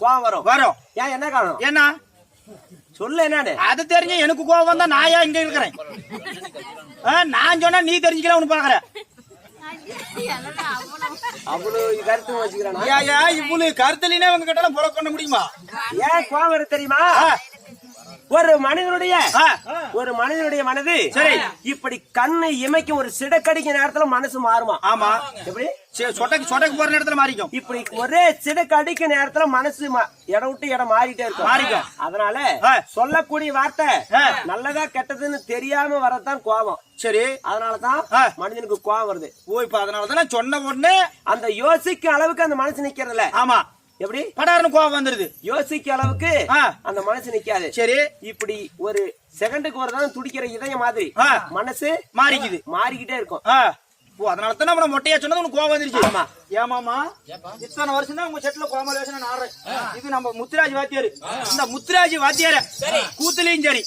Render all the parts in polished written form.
கோவம் வரும் வரும். ஏன் என்ன காரணம்? என்ன சொல்லு என்னன்னு. அது தெரிஞ்ச எனக்கு கோவம் வந்தா நான் ஏன் இங்க இருக்கிறேன்? நான் சொன்னா நீ தெரிஞ்சுக்கல ஒண்ணு பாக்குற. அவ்வளவு கருத்து வச்சுக்கிறானா? இவ்வளவு கருத்துலயே உங்க கிட்ட புற பண்ண முடியுமா? ஏன் கோவம் வரும் தெரியுமா? ஒரு மனிதனுடைய மனது சரி இப்படி கண்ணை இமைக்கும் ஒரு சிடக்கடிக்க நேரத்துல மனசு மாறுமா? ஆமா. எப்படி சொடக்கு போற நேரத்துல மாறிக்கும். இப்படி ஒரே சிடக்கு அடிக்க நேரத்துல மனசு இடம் விட்டு இடம் மாறிட்டே இருக்கும். அதனால சொல்லக்கூடிய வார்த்தை நல்லதா கெட்டதுன்னு தெரியாம வரதான் கோபம். சரி, அதனாலதான் மனிதனுக்கு கோபம் வருது. ஓ, இப்ப அதனாலதான் சொன்ன உடனே அந்த யோசிக்க அளவுக்கு அந்த மனசு நிக்கிறதுல. ஆமா. எப்படி படாருன்னு கோபம் வந்துருது. யோசிக்க அளவுக்கு அந்த மனசு நிக்காது. சரி, இப்படி ஒரு செகண்டுக்கு ஒரு தான் துடிக்கிற இதயம் மாதிரி மனசு மாறிக்கிட்டே இருக்கும். ஓ, அதனால தான் நம்ம மொட்டையா சொன்னது உனக்கு கோபம் வந்துருச்சு. ஆமா. ஏமாமா இத்தனை வருஷம் தான் உங்க செட்ல கோமல் யோசனை நாடுறேன். இது நம்ம முத்துராஜ் வாத்தியாரு. இந்த முத்துராஜ் வாத்தியார கூத்துலயும் சரி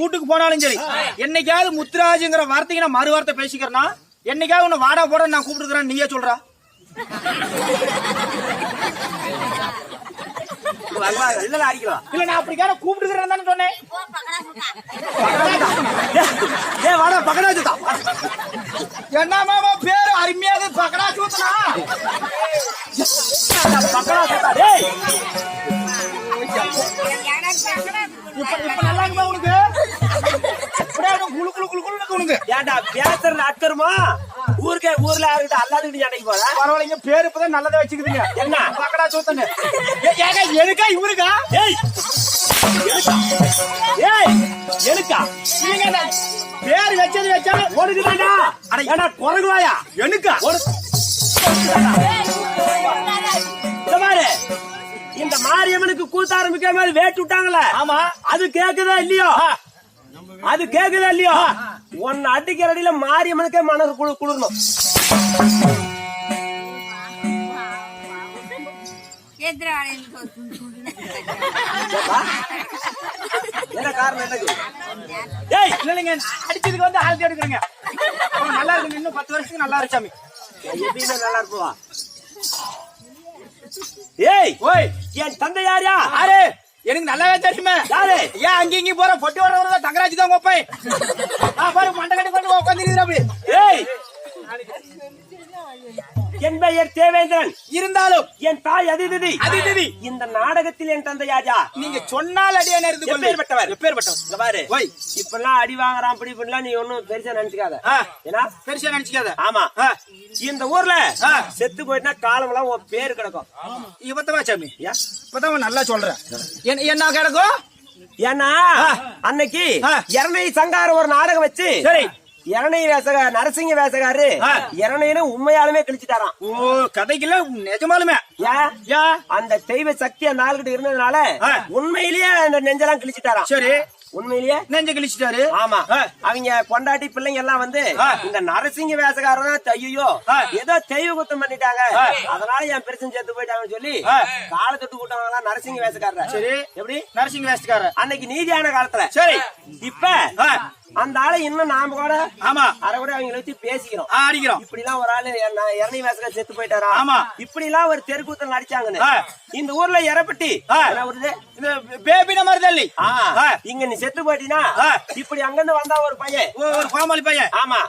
வீட்டுக்கு போனாலும் சரி என்னைக்காவது முத்துராஜுங்கிற வார்த்தைக்கு நான் மறு வார்த்தை பேசிக்கிறேன்னா என்னைக்காவது உன்னை வாடா போட நான் கூப்பிட்டுக்கிறேன் நீயே சொல்றா? அடிக்கலாம் இல்ல, நான் அப்படி கூப்பிட்டுக்கிறேன் தானே சொன்னேன். என்ன மாமா பேரு அருமையாக பக்கடா சூத்தனா? இப்ப நல்லா இருக்குமா உனக்கு? ஏன்டா பேசுறது அக்கறமா? ஊர்ல அல்லாதுக்கிட்டு சண்டைக்கு போற? பரவாயில்லைங்க, பேரு இப்பதான் நல்லதா வச்சுக்குதுங்க. என்ன பக்கடா சூத்தன்னு எனக்கா இவருக்கா? எனக்கா பேர் வச்சது வச்சாலும் ஒடுக்குதாடா. அட குரங்குவாயா எனக்கா? இந்த மாரியம்மனுக்கு கூத்த ஆரம்பிக்கிற மாதிரி வேட்டு விட்டாங்களே. ஆமா. அது கேக்குதா இல்லையோ? உன்னை அடிக்கிற அடியில மாரியம்மனுக்கே மனசு குளிரணும். என்ன காரணம்? இல்லைங்க, அடிச்சதுக்கு வந்து ஆழ்த்தி எடுக்கிறேங்க. நல்லா இருக்கு, இன்னும் 10 வருஷத்துக்கு நல்லா இருச்சாமி. எப்படின்னா நல்லா இருப்பா. ஏய் ஓய், என் தந்தை யாரா? யாரு? எனக்கு நல்லாவே தெரியுமே. யாரு? ஏன் அங்க போற பொட்டி வர தங்கராஜ் தான் கோப்பை பாரு மண்டை கட்டி கொண்டு உட்காந்துருக்குற. அப்படி ஏய், என் பெயர் தேவேந்திரன். இருந்தாலும் என் தாய் அதிதிதி. இந்த நாடகத்தில் என் தந்தை யாரா? நீங்க சொன்னால் அடியான இருந்து எப்பேற்பட்டவர்? இப்பெல்லாம் அடி வாங்குறான் அப்படி இப்படிலாம் நீ ஒன்னும் பெருசா நினைச்சுக்காத. ஏன்னா பெருசா நினைச்சுக்காத. ஆமா. இந்த ஊர்ல செத்து போயிட்டா காலம் எல்லாம் உன் பேரு கிடக்கும். இப்பத்தவா சாமி, இப்பதான் நல்லா சொல்றேன். என்ன கிடக்கும்? ஏன்னா அன்னைக்கு இரணை சங்கார ஒரு நாடகம் வச்சு இரணை நரசிங்க வேசகாரு இரணைன்னு உண்மையாலுமே கிழிச்சிட்டாராம். ஓ, கதைக்குல நிஜமாலுமே அந்த தெய்வ சக்தி அந்த ஆளுகிட்ட இருந்ததுனால உண்மையிலேயே அந்த நெஞ்செல்லாம் கிழிச்சிட்டாராம். சரி, உண்மையிலேயே நெஞ்ச கிழிச்சிட்டாரு. ஆமா. அவங்க பொண்டாட்டி பிள்ளைங்க எல்லாம் வந்து இந்த நரசிங்க வேசகாரன் ஐயோ ஏதோ தெய்வ குத்தம் பண்ணிட்டாங்க, அதனால என் பெருசும் சேர்த்து போயிட்டாங்கன்னு சொல்லி கால தொட்டு கூட்டவங்க நரசிங்க வேசக்காரர். சரி, எப்படி நரசிங்க வேசக்காரர் அன்னைக்கு நீதியான காலத்துல. சரி, இப்ப அந்த ஆளை இன்னும் நாம கூட ஆமா அரை கூட அவங்களை வச்சு பேசிக்கிறோம், அடிக்கிறோம். இப்படி எல்லாம் ஒரு ஆளு இரணை வேசக்கார செத்து போயிட்டாரா? ஆமா. இப்படி எல்லாம் ஒரு தெருக்கூத்தல் நடிச்சாங்கன்னு இந்த ஊர்ல இறப்பட்டி பேபின மருதல்லி இங்க நீ செத்து போயிட்டீனா இப்படி அங்கிருந்து வந்தா ஒரு பையன், ஒரு கோமாளி பையன். ஆமா.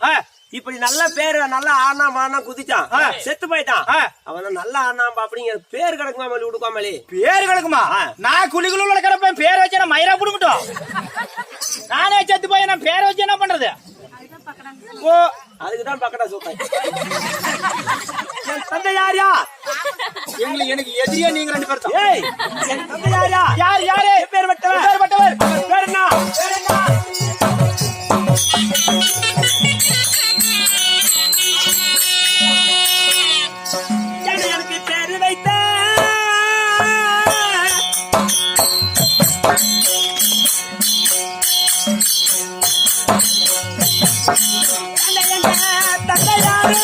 இப்படி நல்ல பேரு நல்லா ஆனா மானா குதிச்சான், செத்து போயிட்டான். அவன் நல்ல ஆனாம்பா அப்படிங்கிற பேரு கிடக்குமா? மல்லி விடுக்காமலி பேரு கிடக்குமா? நான் குளிக்குள்ள கிடப்பேன், பேர் வச்சு நான் மயிரா புடுங்கட்டும். நானே செத்து போய் நான் பேரை வச்சு என்ன பண்றது? ஓ, அதுக்குதான் பக்கடா சூப்பர். என் தந்தை யாரா? எனக்கு எதிரியா நீங்க 2 பேர் தான். ஏய், என் தந்தை யாரா? யாரு? பேர் பட்டவர். பேர் என்ன? எனக்கு பேரு வைத்த தந்தையாரு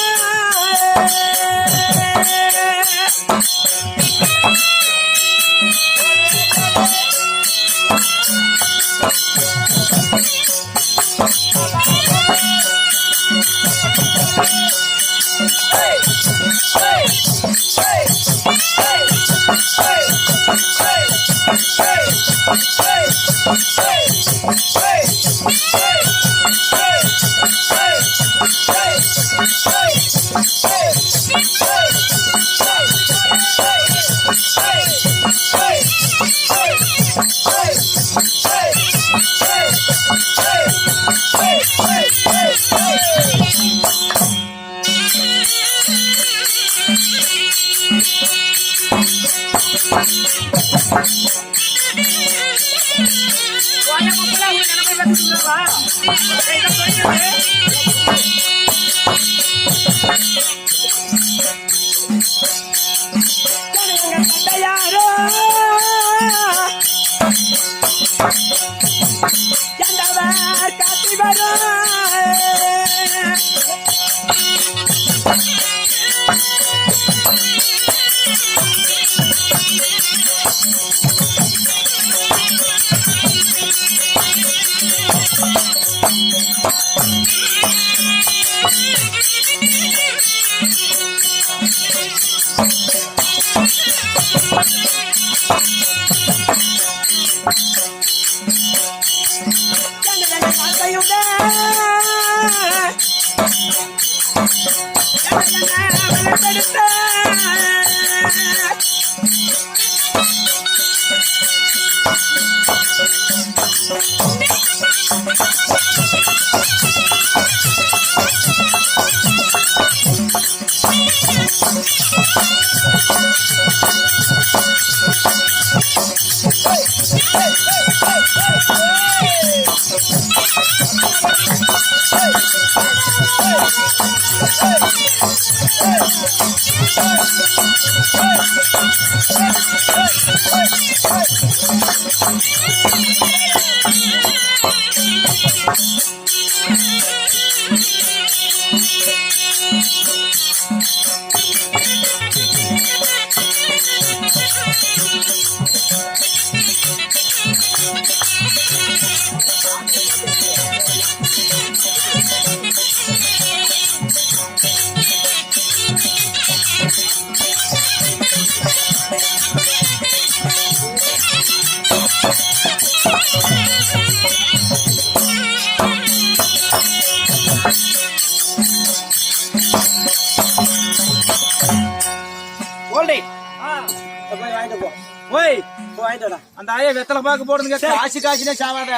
அந்த ஆயா வெத்தலை பாக்கு போடுங்க காசு காசுனே சாவாத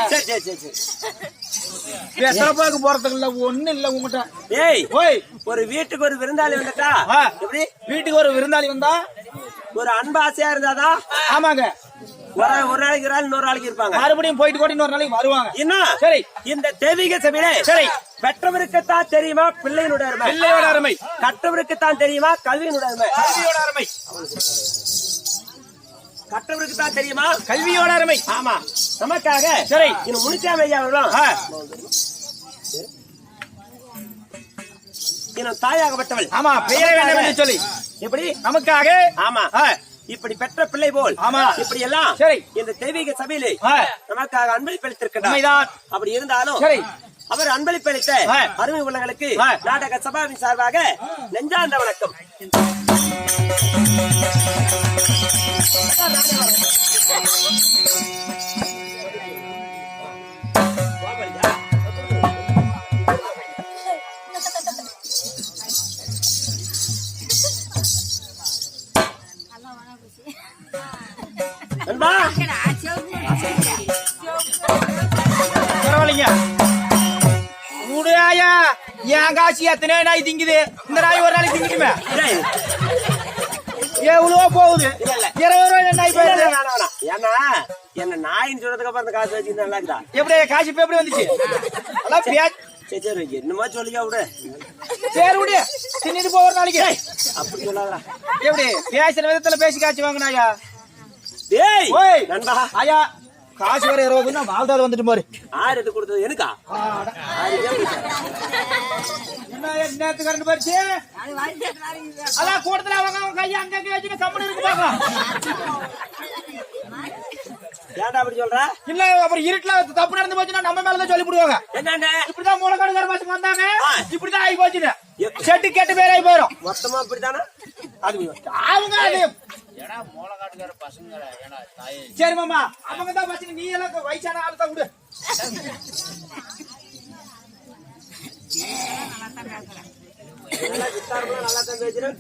வெத்தலை பாக்கு போறதுக்கு இல்ல ஒண்ணு இல்ல உங்ககிட்ட. ஏய் ஓய், ஒரு வீட்டுக்கு ஒரு விருந்தாளி வந்துட்டா எப்படி? வீட்டுக்கு ஒரு விருந்தாளி வந்தா ஒரு அன்பு ஆசையா இருந்தாதான். ஆமாங்க, ஒரு நாளைக்கு இன்னொரு நாளைக்கு இருப்பாங்க, மறுபடியும் போயிட்டு கூட இன்னொரு நாளைக்கு வருவாங்க. என்ன சரி, இந்த தெய்வீக சபையிலே சரி பெற்றவருக்குத்தான் தெரியுமா பிள்ளையினுடைய அருமை, பிள்ளையோட அருமை. கற்றவருக்குத்தான் தெரியுமா கல்வியினுடைய அருமை, கல்வியோட அருமை. கற்றவருக்கு தான் தெரியுமா கல்வியோட அருமை. ஆமா, நமக்காக சரி இன்னும் முனிச்சாமி ஐயா அவர்களும் இன்னும் தாயாகப்பட்டவள். ஆமா, பெயரை வேண்டாம் சொல்லி எப்படி நமக்காக. ஆமா, இப்படி பெற்ற பிள்ளை போல். ஆமா, இப்படி எல்லாம் சரி இந்த தெய்வீக சபையிலே நமக்காக அன்பளிப்பளித்திருக்கிறார். உண்மைதான். அப்படி இருந்தாலும் சரி, அவர் அன்பளிப்பளித்த அருமை உள்ளங்களுக்கு நாடக சபாவின் சார்பாக நெஞ்சார்ந்த வணக்கம். பரவாயில்லைங்க. உடையா என் காசு எத்தனை நாய் திங்குது, இந்த நாய் ஒரு நாளைக்கு திங்குமே எவ்வளவோ போகுது. 20 ரூபாய் நாய் போயிருது. ஏன்னா என்ன நாயின்னு சொல்றதுக்கு அப்புறம் அந்த காசு வச்சு நல்லா இருக்குதா? எப்படி காசு இப்ப எப்படி வந்துச்சு? சரி சரி, என்னமா சொல்லிக்க விடு. சரி விடு, தின்னிட்டு போ ஒரு நாளைக்கு. அப்படி சொல்லாதா? எப்படி பேசுற விதத்துல பேசி காய்ச்சி வாங்கினாயா? டேய் நண்பா, ஆயா காசு வேற 20 வாழ்தாவது வந்துட்டு பாரு. 6 எடுத்து கொடுத்தது எனக்கா? என்ன நேரத்து கரண்ட் போச்சு? அதான் கூட்டத்துல அவங்க கையை அங்க வச்சுட்டு கம்பெனி இருக்கு பாக்கலாம். ஏன்டா அப்படி சொல்ற? இல்ல அப்புறம் இருட்டுல தப்பு நடந்து போச்சுன்னா நம்ம மேலதான் சொல்லி போடுவாங்க. என்னன்னு இப்படிதான் மூலக்காடுகார பசங்க வந்தாங்க, இப்படிதான் ஆகி போச்சுன்னு செட்டு கேட்டு பேர் ஆகி போயிடும். மொத்தமா இப்படித்தானே அவங்க ஏன்னா மூலக்காட்டுக்கார பசங்க ஏன்னா தாயே சரி மாமா அவங்க தான் பசங்க நீ எல்லாம் வயசான ஆளு தான் விடு நல்லா தான் பேசுறேன்